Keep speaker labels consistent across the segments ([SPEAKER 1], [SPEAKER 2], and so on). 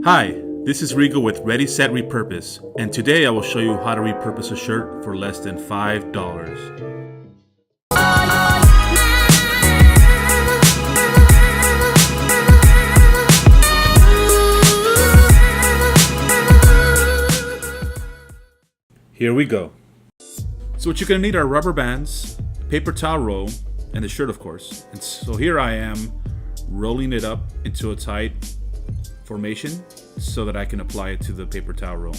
[SPEAKER 1] Hi, this is Rigo with Ready Set Repurpose, and today I will show you how to repurpose a shirt for less than $5. Here we go. So what you're going to need are rubber bands, paper towel roll, and the shirt of course. And so here I am rolling it up into a tight formation so that I can apply it to the paper towel roll.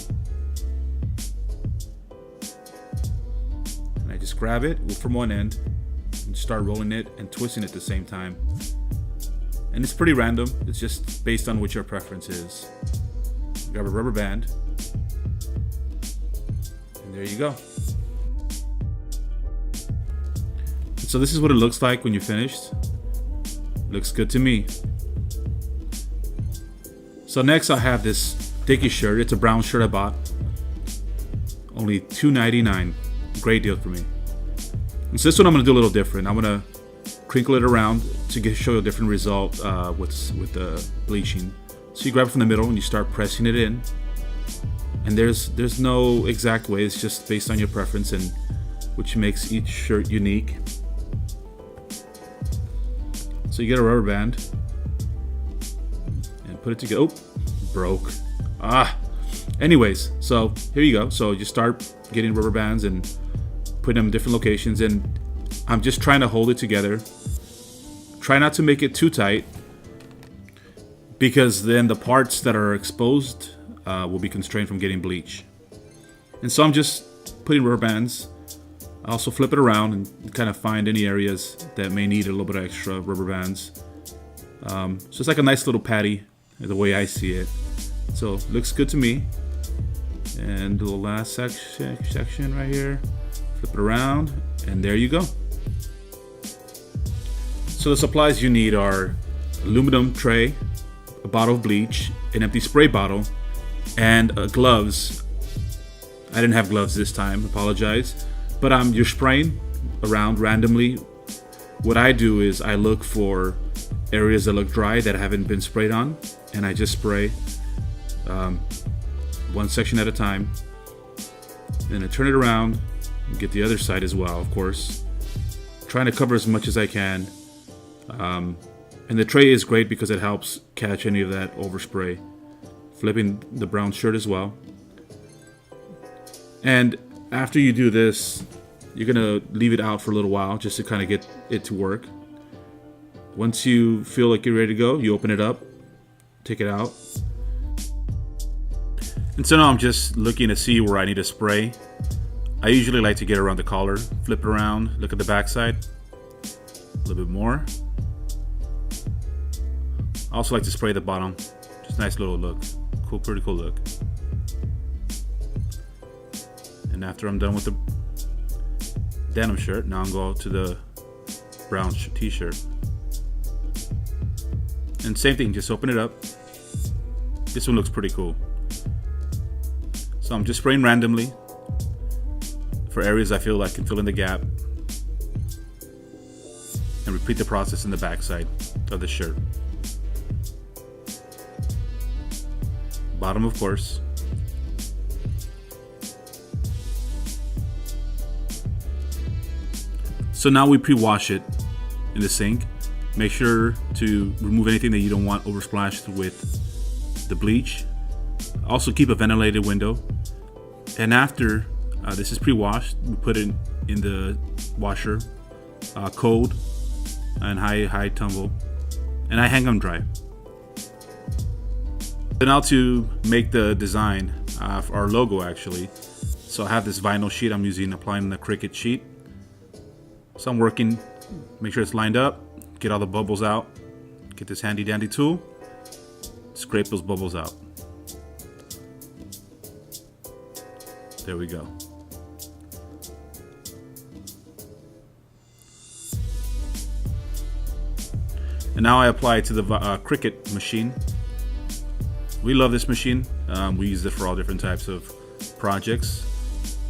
[SPEAKER 1] And I just grab it from one end and start rolling it and twisting it at the same time. And it's pretty random, it's just based on what your preference is. Grab a rubber band, and there you go. And so this is what it looks like when you're finished. Looks good to me. So next I have this Dickie shirt. It's a brown shirt I bought. Only $2.99. Great deal for me. And so this one I'm going to do a little different. I'm going to crinkle it around to show you a different result with the bleaching. So you grab it from the middle and you start pressing it in. And there's no exact way. It's just based on your preference and which makes each shirt unique. So you get a rubber band. Put it together. Oh, broke. Anyways, so here you go. So you start getting rubber bands and putting them in different locations, and I'm just trying to hold it together. Try not to make it too tight, because then the parts that are exposed will be constrained from getting bleach. And so I'm just putting rubber bands. I also flip it around and kind of find any areas that may need a little bit of extra rubber bands. So it's like a nice little patty, the way I see it. So looks good to me. And the last section right here, flip it around, and there you go. So the supplies you need are aluminum tray, a bottle of bleach, an empty spray bottle, and gloves. I didn't have gloves this time, apologize. But you're spraying around randomly. What I do is I look for areas that look dry that haven't been sprayed on, and I just spray one section at a time. Then I turn it around and get the other side as well, of course, trying to cover as much as I can. And the tray is great because it helps catch any of that overspray. Flipping the brown shirt as well. And after you do this, you're gonna leave it out for a little while just to kind of get it to work. Once you feel like you're ready to go, you open it up, take it out. And so now I'm just looking to see where I need to spray. I usually like to get around the collar, flip it around, look at the back side, a little bit more. I also like to spray the bottom, just a nice little look, cool, pretty cool look. And after I'm done with the denim shirt, now I'm going to the brown t-shirt. And same thing, just open it up. This one looks pretty cool. So I'm just spraying randomly for areas I feel like I can fill in the gap. And repeat the process in the back side of the shirt. Bottom, of course. So now we pre-wash it in the sink. Make sure to remove anything that you don't want oversplashed with the bleach. Also keep a ventilated window. And after this is pre-washed, we put it in the washer, cold and high tumble, and I hang them dry. So now to make the design for our logo actually. So I have this vinyl sheet I'm using, applying the Cricut sheet. So I'm working, make sure it's lined up, get all the bubbles out, get this handy dandy tool, scrape those bubbles out. There we go. And now I apply it to the Cricut machine. We love this machine. We use it for all different types of projects.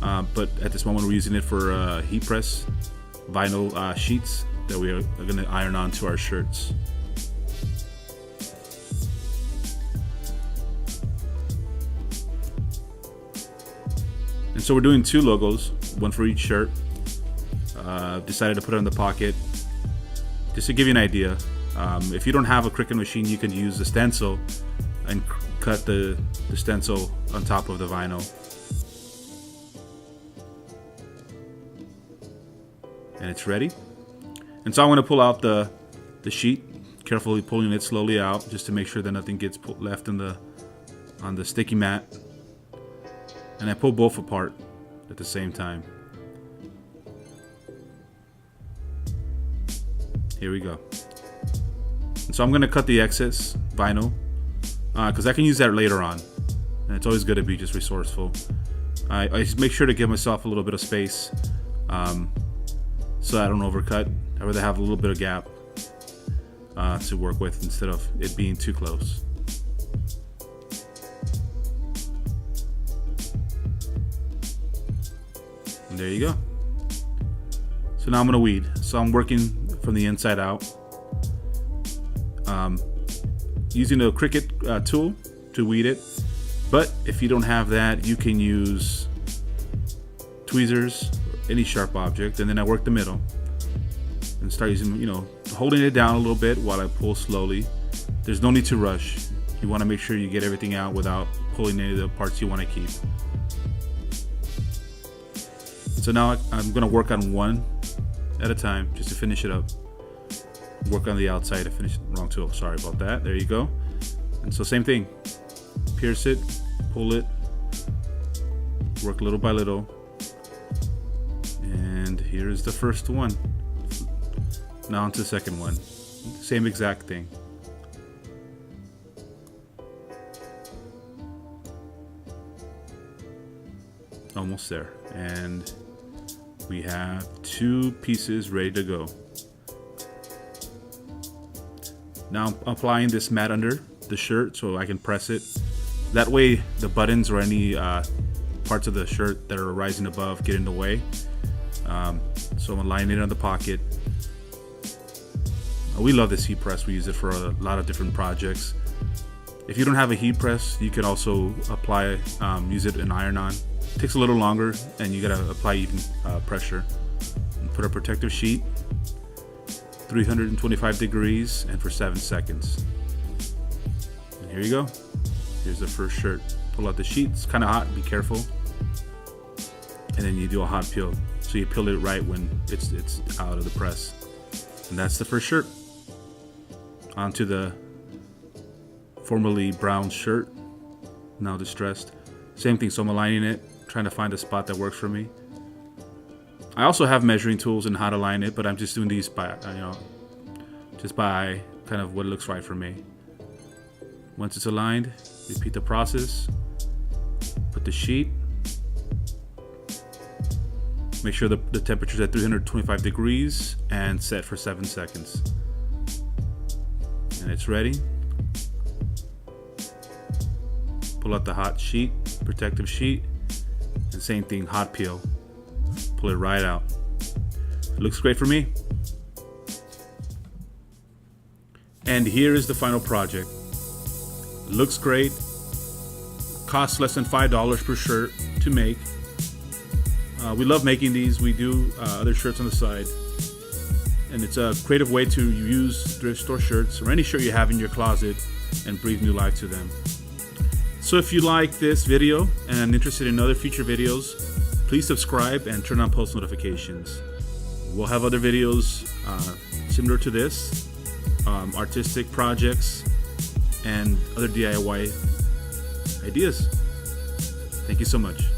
[SPEAKER 1] But at this moment we're using it for heat press vinyl sheets that we are going to iron onto our shirts. And so we're doing 2 logos, one for each shirt. Decided to put it in the pocket just to give you an idea. If you don't have a Cricut machine, you can use the stencil and cut the stencil on top of the vinyl. And it's ready. And so I'm going to pull out the sheet, carefully pulling it slowly out just to make sure that nothing gets left on the sticky mat. And I pull both apart at the same time. Here we go. And so I'm going to cut the excess vinyl because I can use that later on. And it's always good to be just resourceful. I just make sure to give myself a little bit of space so I don't overcut. I'd rather have a little bit of gap to work with instead of it being too close. And there you go. So now I'm gonna weed. So I'm working from the inside out, using a Cricut tool to weed it. But if you don't have that, you can use tweezers, or any sharp object, and then I work the middle and start using, holding it down a little bit while I pull slowly. There's no need to rush. You want to make sure you get everything out without pulling any of the parts you want to keep. So now I'm going to work on one at a time just to finish it up. Work on the outside. I finished wrong tool. Sorry about that. There you go. And so same thing. Pierce it, pull it, work little by little. And here's the first one. Now onto the second one. Same exact thing. Almost there. And we have 2 pieces ready to go. Now I'm applying this mat under the shirt so I can press it. That way the buttons or any parts of the shirt that are rising above get in the way. So I'm aligning it on the pocket. We love this heat press. We use it for a lot of different projects. If you don't have a heat press, you can also apply, use it in iron-on. It takes a little longer, and you gotta apply even pressure. And put a protective sheet, 325 degrees, and for 7 seconds. And here you go. Here's the first shirt. Pull out the sheet. It's kind of hot. Be careful. And then you do a hot peel. So you peel it right when it's out of the press. And that's the first shirt. Onto the formerly brown shirt, now distressed. Same thing, so I'm aligning it, trying to find a spot that works for me. I also have measuring tools and how to align it, but I'm just doing these by, just by kind of what looks right for me. Once it's aligned, repeat the process. Put the sheet. Make sure the temperature's at 325 degrees and set for 7 seconds. And it's ready. Pull out the hot sheet, protective sheet, and same thing, hot peel. Pull it right out. It looks great for me. And here is the final project. It looks great. Costs less than $5 per shirt to make. We love making these. We do other shirts on the side. And it's a creative way to use thrift store shirts or any shirt you have in your closet and breathe new life to them. So if you like this video and interested in other future videos, please subscribe and turn on post notifications. We'll have other videos similar to this, artistic projects, and other DIY ideas. Thank you so much.